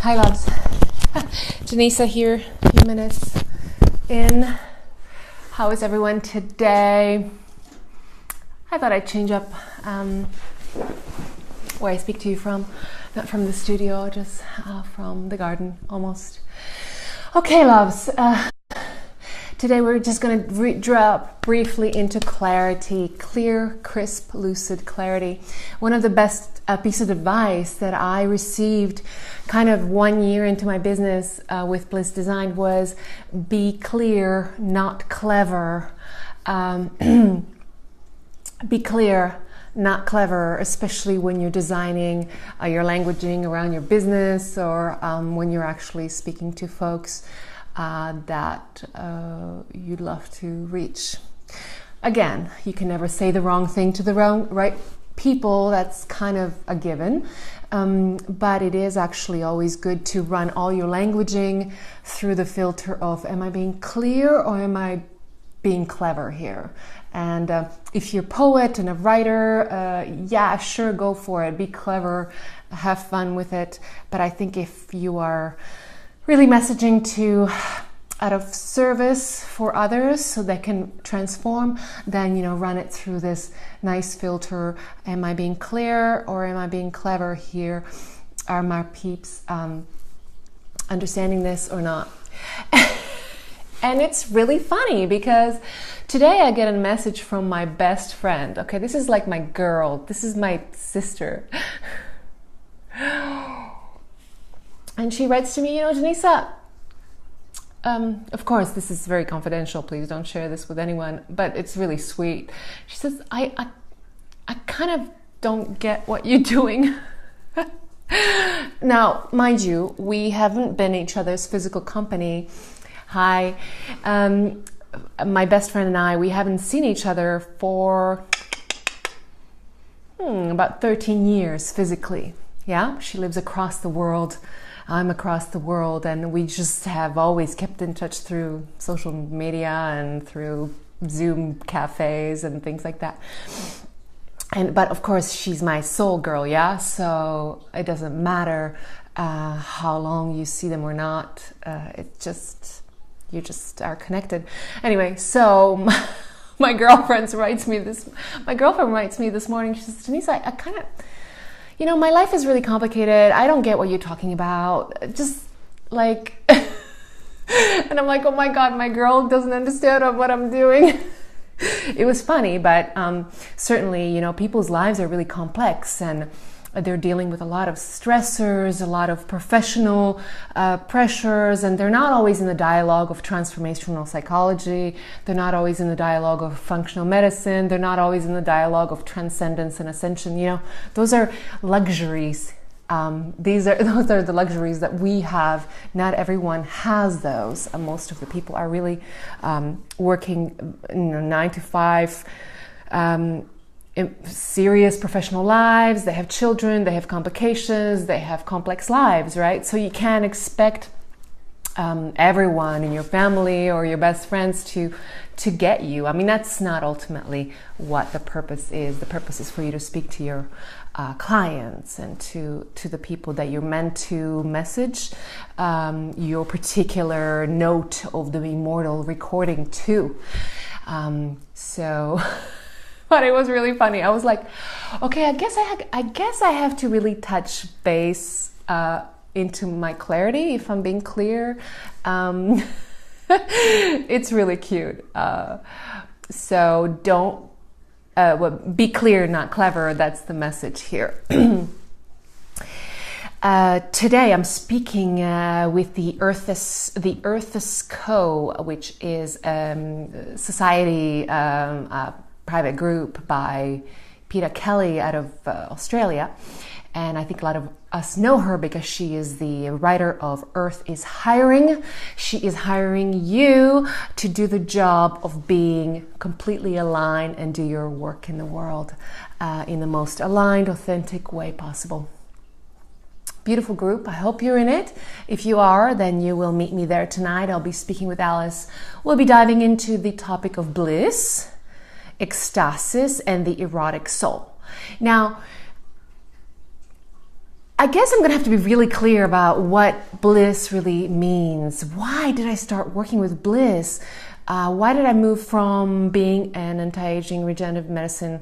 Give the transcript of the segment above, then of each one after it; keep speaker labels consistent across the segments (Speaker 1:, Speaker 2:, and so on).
Speaker 1: Hi loves. Janisa here, a few minutes in. How is everyone today? I thought I'd change up where I speak to you from. Not from the studio, just from the garden almost. Okay loves, today we're just going to drop briefly into clarity, clear, crisp, lucid clarity. One of the best piece of advice that I received kind of 1 year into my business with Bliss Design was be clear, not clever. Be clear, not clever, especially when you're designing your languaging around your business or when you're actually speaking to folks that you'd love to reach. Again, you can never say the wrong thing to the right people. That's kind of a given. But it is actually always good to run all your languaging through the filter of, am I being clear or am I being clever here? And if you're a poet and a writer, yeah, sure, go for it. Be clever, have fun with it. But I think if you are really messaging out of service for others so they can transform, then, run it through this nice filter. Am I being clear or am I being clever here? Are my peeps understanding this or not? And it's really funny because today I get a message from my best friend. Okay, this is like my girl. This is my sister. And she writes to me, Janisa, of course, this is very confidential. Please don't share this with anyone, but it's really sweet. She says, I kind of don't get what you're doing. Now, mind you, we haven't been each other's physical company. Hi. My best friend and I, we haven't seen each other for about 13 years physically. Yeah, she lives across the world. I'm across the world, and we just have always kept in touch through social media and through Zoom cafes and things like that. But of course, she's my soul girl, yeah? So it doesn't matter how long you see them or not. You just are connected. Anyway, so my girlfriend writes me this morning. She says, Denise, I kind of, my life is really complicated. I don't get what you're talking about. Just like, and I'm like, oh my God, my girl doesn't understand what I'm doing. It was funny, but certainly, people's lives are really complex and they're dealing with a lot of stressors, a lot of professional pressures, and they're not always in the dialogue of transformational psychology. They're not always in the dialogue of functional medicine. They're not always in the dialogue of transcendence and ascension. Those are luxuries. Those are the luxuries that we have. Not everyone has those. Most of the people are really working 9 to 5. Serious professional lives, they have children, they have complications, they have complex lives, right? So you can't expect everyone in your family or your best friends to get you. I mean, that's not ultimately what the purpose is. The purpose is for you to speak to your clients and to the people that you're meant to message your particular note of the immortal recording to. But it was really funny. I was like, okay, I guess I have to really touch base into my clarity if I'm being clear. It's really cute. So don't be clear, not clever. That's the message here. Today I'm speaking with the Earthis Co., which is society. Private group by Peter Kelly out of Australia, and I think a lot of us know her because she is the writer of Earth is Hiring. She is hiring you to do the job of being completely aligned and do your work in the world in the most aligned, authentic way possible. Beautiful group. I hope you're in it. If you are, then you will meet me there tonight. I'll be speaking with Alice. We'll be diving into the topic of bliss, ecstasis, and the erotic soul. Now, I guess I'm going to have to be really clear about what bliss really means. Why did I start working with bliss? Why did I move from being an anti-aging regenerative medicine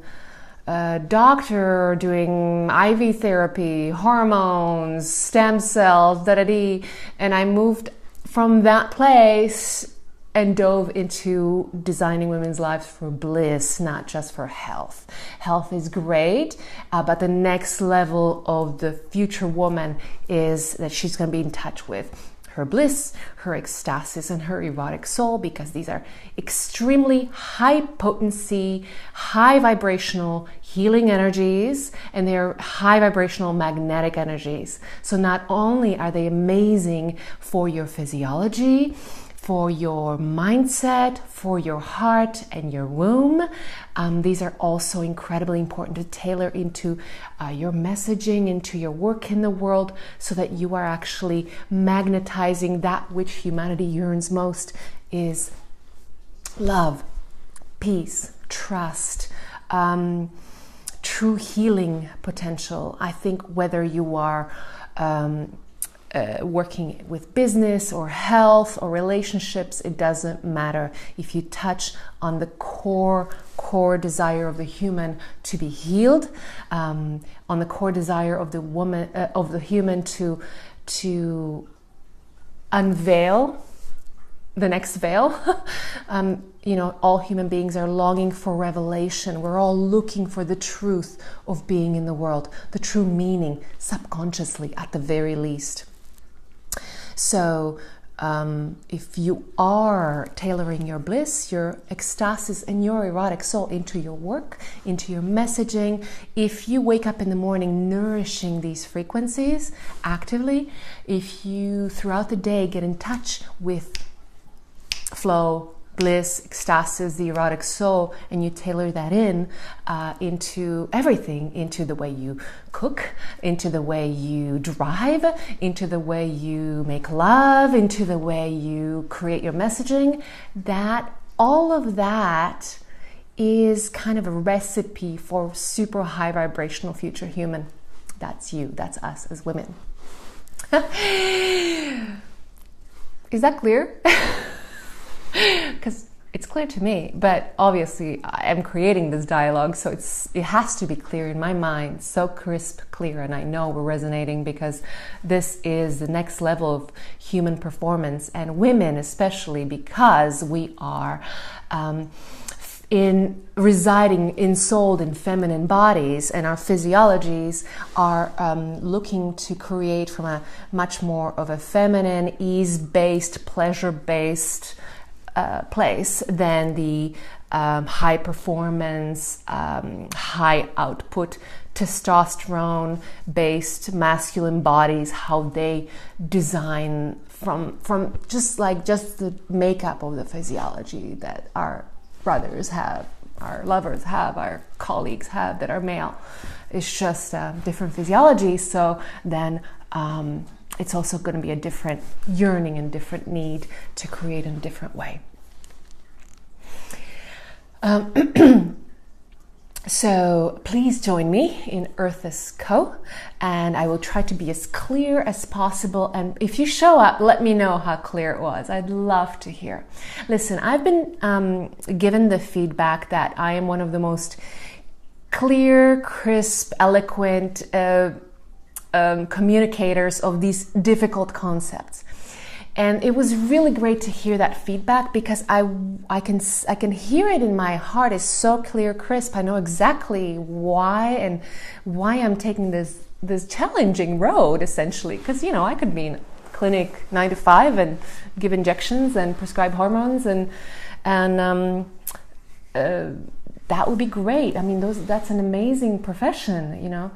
Speaker 1: doctor, doing IV therapy, hormones, stem cells, and I moved from that place and dove into designing women's lives for bliss, not just for health. Health is great, but the next level of the future woman is that she's going to be in touch with her bliss, her ecstasis, and her erotic soul, because these are extremely high potency, high vibrational healing energies, and they're high vibrational magnetic energies. So not only are they amazing for your physiology, for your mindset, for your heart and your womb, these are also incredibly important to tailor into your messaging, into your work in the world, so that you are actually magnetizing that which humanity yearns most, is love, peace, trust, true healing potential. I think whether you are working with business or health or relationships, it doesn't matter. If you touch on the core desire of the human to be healed, on the core desire of the woman, of the human to unveil the next veil. All human beings are longing for revelation. We're all looking for the truth of being in the world, the true meaning, subconsciously at the very least. So if you are tailoring your bliss, your ecstasis, and your erotic soul into your work, into your messaging, if you wake up in the morning nourishing these frequencies actively, if you throughout the day get in touch with flow, bliss, ecstasis, the erotic soul, and you tailor that into everything, into the way you cook, into the way you drive, into the way you make love, into the way you create your messaging, that all of that is kind of a recipe for super high vibrational future human. That's you, that's us as women. Is that clear? Because it's clear to me, but obviously I'm creating this dialogue, so it has to be clear in my mind, so crisp, clear, and I know we're resonating, because this is the next level of human performance, and women especially, because we are residing ensouled in feminine bodies, and our physiologies are looking to create from a much more of a feminine, ease-based, pleasure-based place than the high performance, high output, testosterone based masculine bodies, how they design from just the makeup of the physiology that our brothers have, our lovers have, our colleagues have, that are male. It's just different physiology. So then it's also going to be a different yearning and different need to create in a different way. So please join me in Earth is Co, and I will try to be as clear as possible. And if you show up, let me know how clear it was. I'd love to hear. Listen, I've been given the feedback that I am one of the most clear, crisp, eloquent communicators of these difficult concepts, and it was really great to hear that feedback, because I can hear it in my heart. It's so clear, crisp. I know exactly why I'm taking this challenging road, essentially, because I could be in clinic 9 to 5 and give injections and prescribe hormones and that would be great. I mean, that's an amazing profession,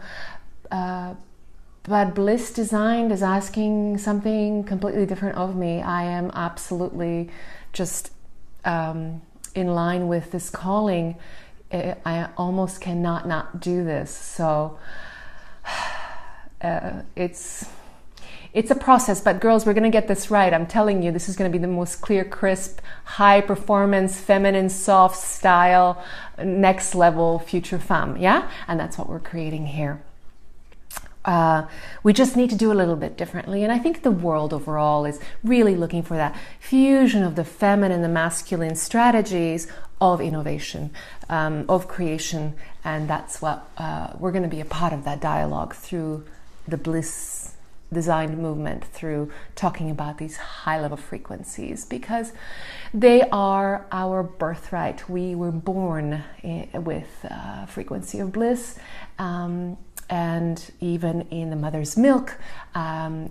Speaker 1: But Bliss Designed is asking something completely different of me. I am absolutely just in line with this calling. I almost cannot not do this. So it's a process, but girls, we're going to get this right. I'm telling you, this is going to be the most clear, crisp, high performance, feminine, soft style, next level future femme. Yeah. And that's what we're creating here. We just need to do a little bit differently. And I think the world overall is really looking for that fusion of the feminine and the masculine strategies of innovation, of creation. And that's what we're going to be a part of that dialogue through the Bliss Designed movement, through talking about these high-level frequencies, because they are our birthright. We were born with frequency of bliss. And even in the mother's milk,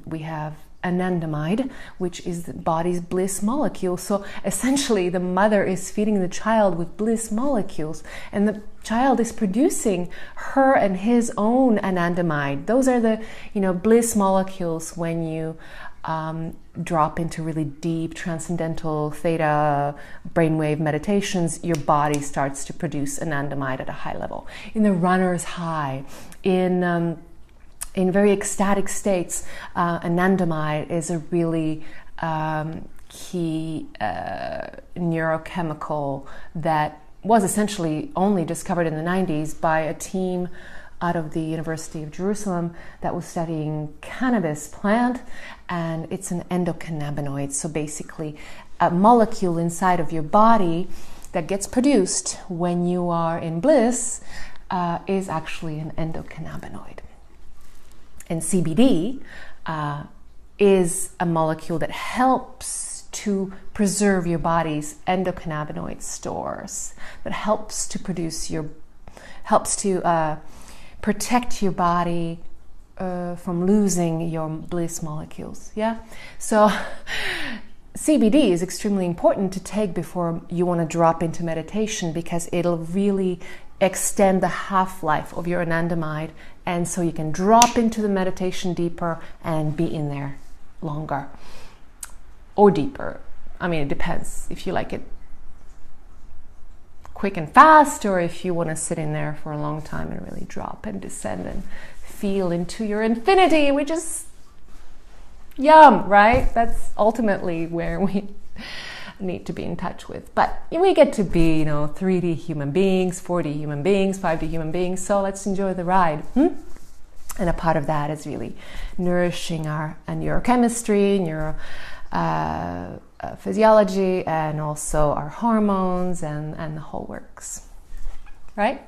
Speaker 1: we have anandamide, which is the body's bliss molecule. So essentially, the mother is feeding the child with bliss molecules, and the child is producing her and his own anandamide. Those are the, bliss molecules. When you drop into really deep transcendental theta brainwave meditations, your body starts to produce anandamide at a high level. In the runner's high, in very ecstatic states, anandamide is a really key neurochemical that was essentially only discovered in the 90s by a team out of the University of Jerusalem that was studying cannabis plant, and it's an endocannabinoid. So basically a molecule inside of your body that gets produced when you are in bliss is actually an endocannabinoid. And CBD is a molecule that helps to preserve your body's endocannabinoid stores, that helps to protect your body from losing your bliss molecules. Yeah, so CBD is extremely important to take before you want to drop into meditation, because it'll really extend the half-life of your anandamide, and so you can drop into the meditation deeper and be in there longer or deeper. I mean, it depends if you like it quick and fast, or if you want to sit in there for a long time and really drop and descend and feel into your infinity, which is yum, right? That's ultimately where we need to be in touch with. But we get to be, 3D human beings, 4D human beings, 5D human beings, so let's enjoy the ride. And a part of that is really nourishing our neurochemistry, physiology, and also our hormones and the whole works, right?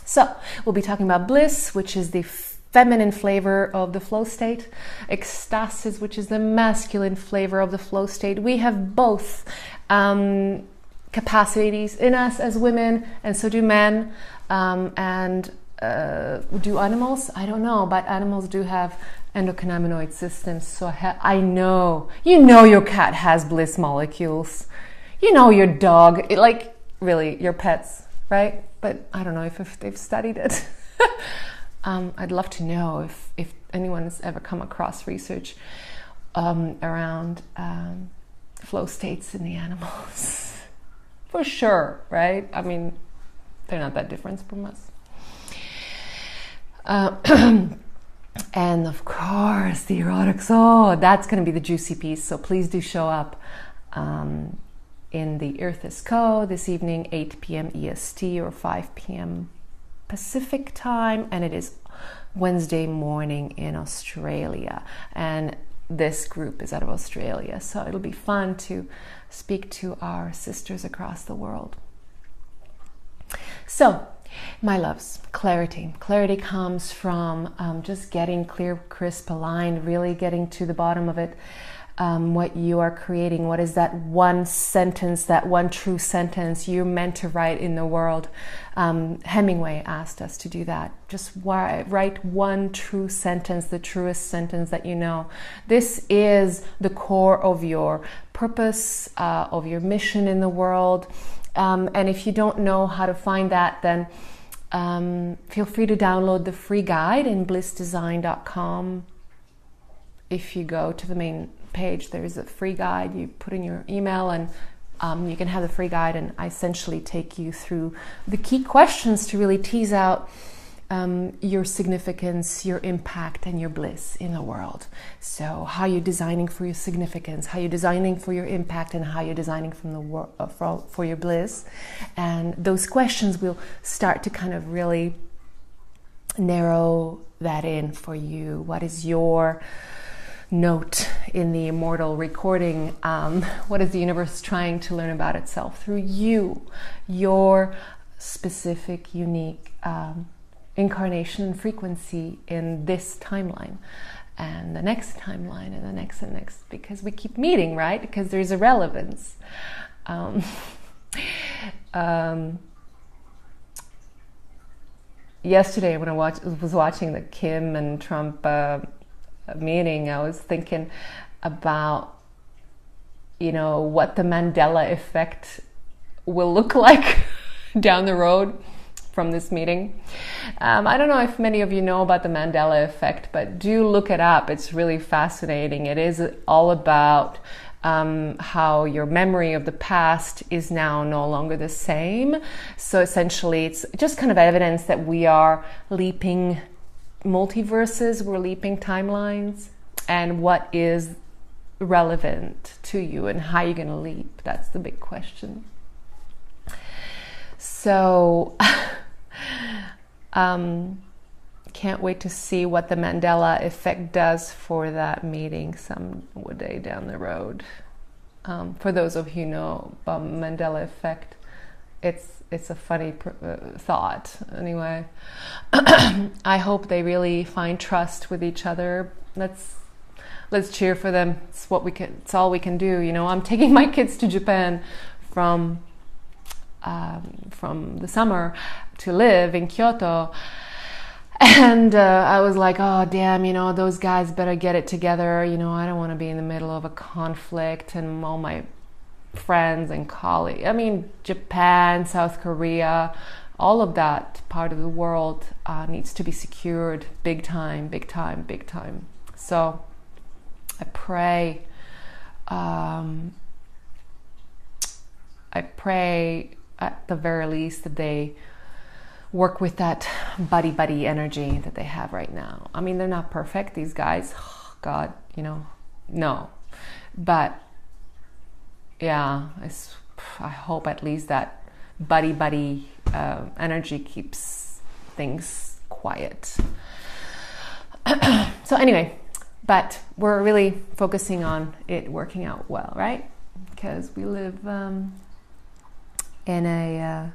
Speaker 1: So we'll be talking about bliss, which is the feminine flavor of the flow state, ecstasis, which is the masculine flavor of the flow state. We have both capacities in us as women, and so do men, and do animals? I don't know, but animals do have endocannabinoid systems. So I know, your cat has bliss molecules. Your dog, really, your pets, right? But I don't know if they've studied it. I'd love to know if anyone has ever come across research around flow states in the animals. For sure, right? I mean, they're not that different from us. And of course, the erotics. Oh, that's going to be the juicy piece. So please do show up in the Earth is Co. this evening, 8 p.m. EST or 5 p.m. Pacific time, and it is Wednesday morning in Australia, and this group is out of Australia, so it'll be fun to speak to our sisters across the world. So my loves, clarity comes from just getting clear, crisp, aligned, really getting to the bottom of it. What you are creating, what is that one sentence, that one true sentence you're meant to write in the world. Hemingway asked us to do that. Just write one true sentence, the truest sentence that you know. This is the core of your purpose, of your mission in the world. And if you don't know how to find that, then feel free to download the free guide in blissdesign.com. If you go to the main page, there's a free guide. You put in your email and you can have the free guide, and I essentially take you through the key questions to really tease out your significance, your impact, and your bliss in the world. So how you're designing for your significance, how you're designing for your impact, and how you're designing from the for your bliss. And those questions will start to kind of really narrow that in for you. What is your note in the immortal recording? What is the universe trying to learn about itself through you, your specific, unique incarnation and frequency in this timeline, and the next timeline, and the next and next, because we keep meeting, right? Because there's a relevance. Yesterday when I was watching the Kim and Trump meeting, I was thinking about, what the Mandela effect will look like down the road from this meeting. I don't know if many of you know about the Mandela effect, but do look it up. It's really fascinating. It is all about how your memory of the past is now no longer the same. So essentially, it's just kind of evidence that we are leaping multiverses, we're leaping timelines, and what is relevant to you and how you're going to leap. That's the big question. So can't wait to see what the Mandela effect does for that meeting some day down the road. For those of you who know about Mandela effect, it's a funny thought. Anyway, I hope they really find trust with each other. Let's cheer for them. It's what we can. It's all we can do. I'm taking my kids to Japan from the summer to live in Kyoto. And I was like, oh, damn, those guys better get it together. I don't want to be in the middle of a conflict and all my friends and colleagues. Japan, South Korea, all of that part of the world needs to be secured big time, big time, big time. So I pray at the very least that they work with that buddy energy that they have right now. They're not perfect, these guys. Oh, God, no. But yeah, I hope at least that buddy energy keeps things quiet. So anyway, but we're really focusing on it working out well, right? Because we live in a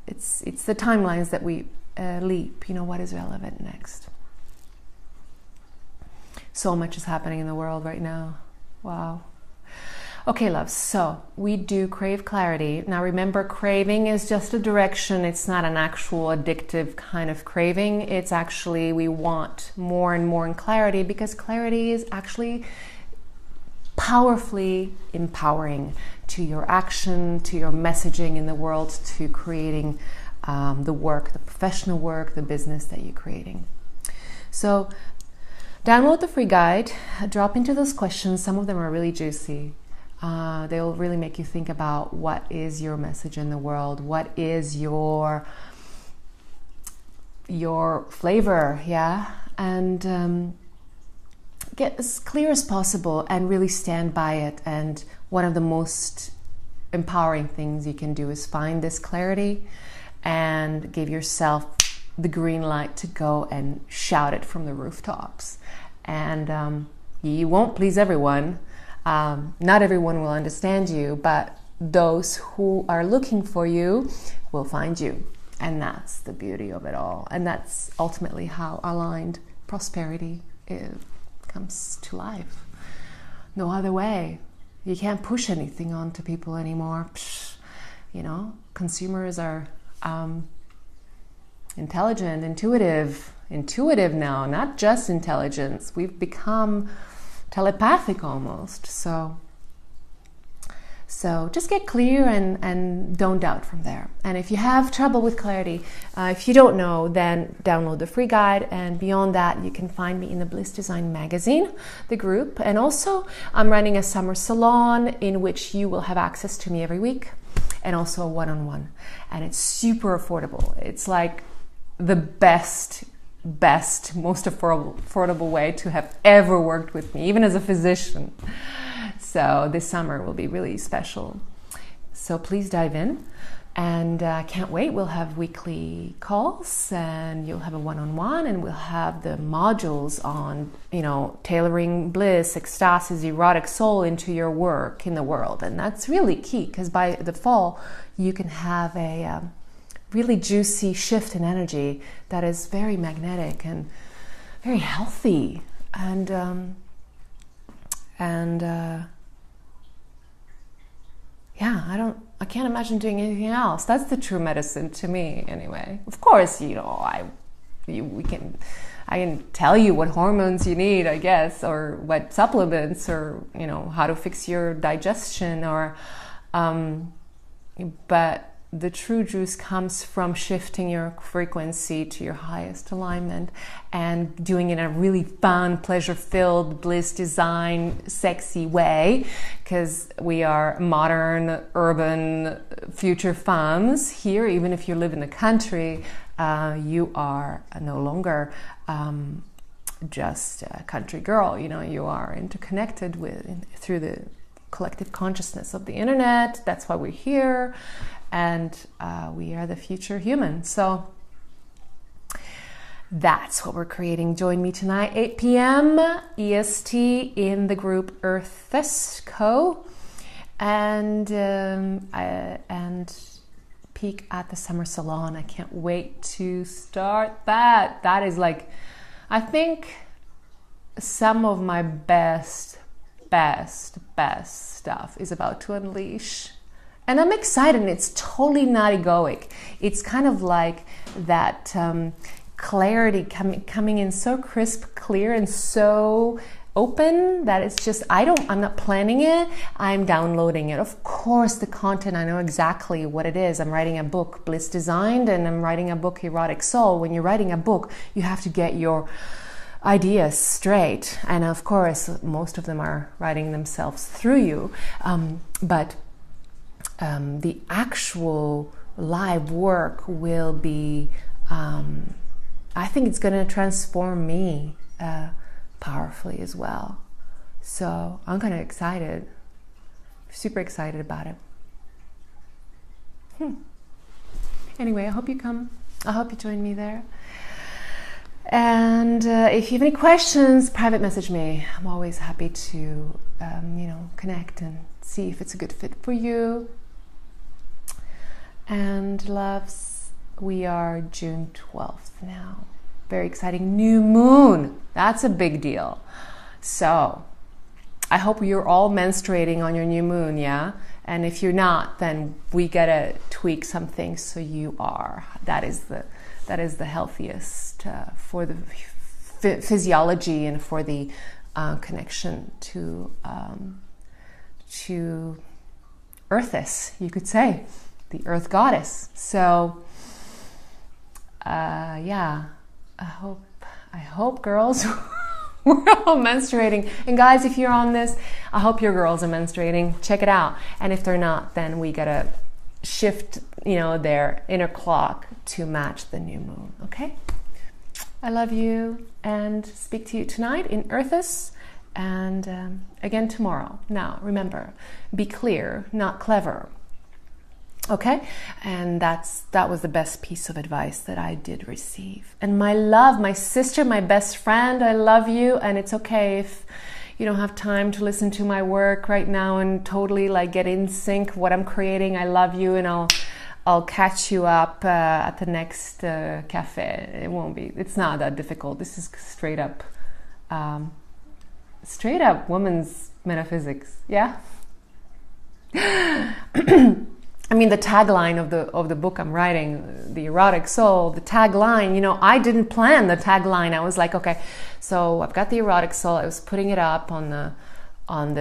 Speaker 1: it's the timelines that we leap. What is relevant next? So much is happening in the world right now. Wow. Okay, loves, so we do crave clarity. Now remember, craving is just a direction. It's not an actual addictive kind of craving. It's actually, we want more and more in clarity, because clarity is actually powerfully empowering to your action, to your messaging in the world, to creating the work, the professional work, the business that you're creating. So download the free guide, drop into those questions. Some of them are really juicy. They'll really make you think about what is your message in the world, what is your flavor, yeah? And get as clear as possible and really stand by it. And one of the most empowering things you can do is find this clarity and give yourself the green light to go and shout it from the rooftops. And you won't please everyone. Not everyone will understand you, but those who are looking for you will find you. And that's the beauty of it all. And that's ultimately how aligned prosperity comes to life. No other way. You can't push anything onto people anymore. Consumers are intelligent, intuitive now, not just intelligence. We've become telepathic almost. So just get clear and don't doubt from there. And if you have trouble with clarity, if you don't know, then download the free guide. And beyond that, you can find me in the Bliss Design magazine, the group. And also, I'm running a summer salon in which you will have access to me every week, and also a one-on-one. And it's super affordable. It's like the best, most affordable way to have ever worked with me, even as a physician. So this summer will be really special. So please dive in And I can't wait. We'll have weekly calls, and you'll have a one-on-one, and we'll have the modules on, tailoring bliss, ecstasis, erotic soul into your work in the world. And that's really key, because by the fall, you can have a really juicy shift in energy that is very magnetic and very healthy. I can't imagine doing anything else. That's the true medicine to me, anyway. Of course, I can tell you what hormones you need, I guess, or what supplements, or how to fix your digestion, but the true juice comes from shifting your frequency to your highest alignment and doing it in a really fun, pleasure-filled, bliss design, sexy way, because we are modern, urban, future femmes here. Even if you live in the country, you are no longer just a country girl. You are interconnected through the collective consciousness of the internet. That's why we're here. And we are the future humans. So that's what we're creating. Join me tonight, 8 p.m. EST in the group Earthis Co. And peak at the Summer Salon. I can't wait to start that. That is I think some of my best stuff is about to unleash. And I'm excited, and it's totally not egoic. It's kind of like that clarity coming in so crisp, clear, and so open that it's just, I'm not planning it, I'm downloading it. Of course, the content, I know exactly what it is. I'm writing a book, Bliss Designed, and I'm writing a book, Erotic Soul. When you're writing a book, you have to get your ideas straight. And of course, most of them are writing themselves through you. But the actual live work will be, I think it's going to transform me powerfully as well. So I'm kind of excited, super excited about it. Anyway, I hope you come. I hope you join me there. And if you have any questions, private message me. I'm always happy to, connect and see if it's a good fit for you. And loves, we are June 12th now. Very exciting. New moon. That's a big deal. So I hope you're all menstruating on your new moon, yeah? And if you're not, then we gotta tweak some things so you are. That is the healthiest for the physiology and for the connection to Earthis, you could say. The Earth Goddess. So, I hope girls we're all menstruating. And guys, if you're on this, I hope your girls are menstruating. Check it out. And if they're not, then we gotta shift, their inner clock to match the new moon. Okay? I love you, and speak to you tonight in Earthis, and again tomorrow. Now, remember, be clear, not clever. Okay, and that was the best piece of advice that I did receive. And my love, my sister, my best friend, I love you. And it's okay if you don't have time to listen to my work right now and totally get in sync what I'm creating. I love you, and I'll catch you up at the next cafe. It's not that difficult. This is straight up woman's metaphysics. Yeah. I mean, the tagline of the book I'm writing, The Erotic Soul, the tagline, I didn't plan the tagline. I was like, okay, so I've got The Erotic Soul. I was putting it up on the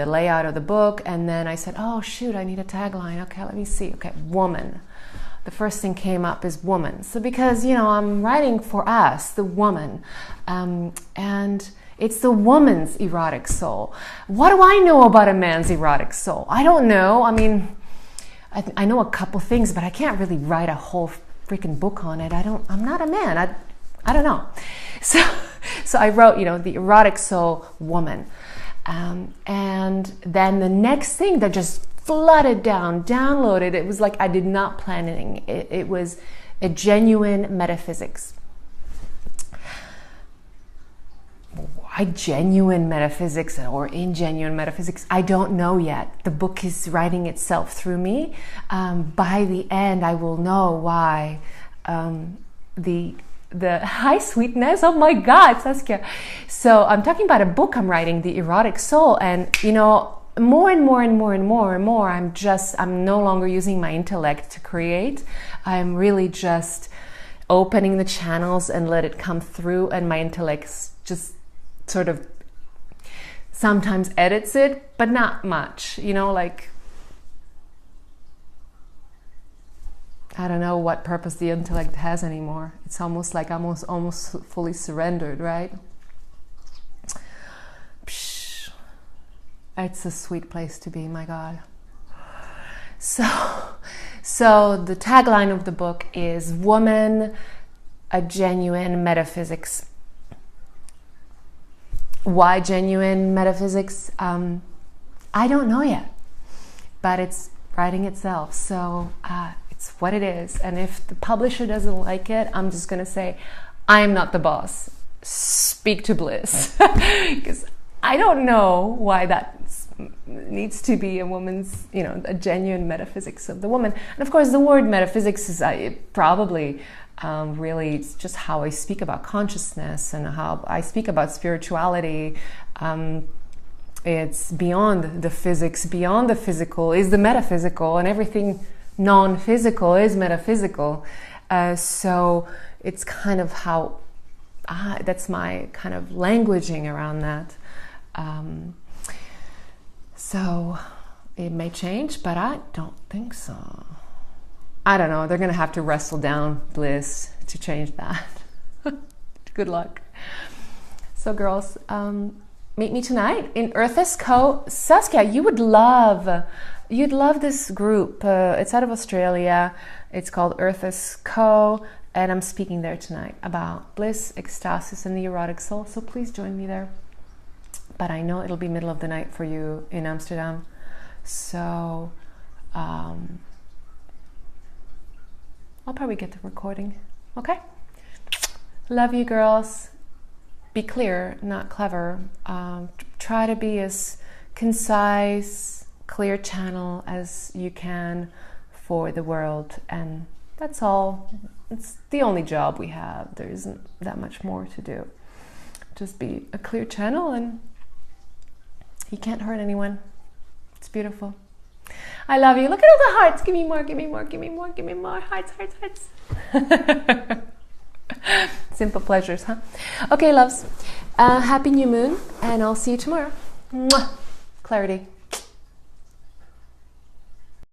Speaker 1: layout of the book, and then I said, oh shoot, I need a tagline. Okay, let me see. Okay, woman. The first thing came up is woman. So because, I'm writing for us, the woman, and it's the woman's erotic soul. What do I know about a man's erotic soul? I don't know. I mean, I know a couple things, but I can't really write a whole freaking book on it. I'm not a man. I don't know. So I wrote, the erotic soul, woman. And then the next thing that just flooded down, downloaded. It was like I did not plan anything. It was a genuine metaphysics. Why genuine metaphysics or ingenuine metaphysics? I don't know yet. The book is writing itself through me. By the end, I will know why the high sweetness. Oh my God, Saskia. So I'm talking about a book I'm writing, The Erotic Soul, and more and more, I'm no longer using my intellect to create. I'm really just opening the channels and let it come through, and my intellect just sort of sometimes edits it, but not much, like I don't know what purpose the intellect has anymore. It's almost like almost fully surrendered, right? Psh, it's a sweet place to be, my God. So the tagline of the book is Woman, a Genuine Metaphysics. Why genuine metaphysics? I don't know yet, but it's writing itself. So it's what it is. And if the publisher doesn't like it, I'm just going to say, I'm not the boss. Speak to Bliss. Because I don't know why that needs to be a woman's, a genuine metaphysics of the woman. And of course, the word metaphysics is probably really it's just how I speak about consciousness and how I speak about spirituality. It's beyond the physics, beyond the physical is the metaphysical, and everything non-physical is metaphysical. So it's kind of how that's my kind of languaging around that. So it may change, but I don't think so. I don't know. They're going to have to wrestle down Bliss to change that. Good luck. So girls, meet me tonight in Earth's Co. Saskia, you'd love this group. It's out of Australia. It's called Earth's Co. And I'm speaking there tonight about bliss, ecstasis, and the erotic soul. So please join me there. But I know it'll be middle of the night for you in Amsterdam. So I'll probably get the recording. Okay? Love you, girls. Be clear, not clever. Try to be as concise, clear channel as you can for the world. And that's all. It's the only job we have. There isn't that much more to do. Just be a clear channel, and you can't hurt anyone. It's beautiful. I love you. Look at all the hearts. Give me more, give me more, give me more, give me more. Hearts, hearts, hearts. Simple pleasures, huh? Okay, loves. Happy new moon, and I'll see you tomorrow. Mwah. Clarity.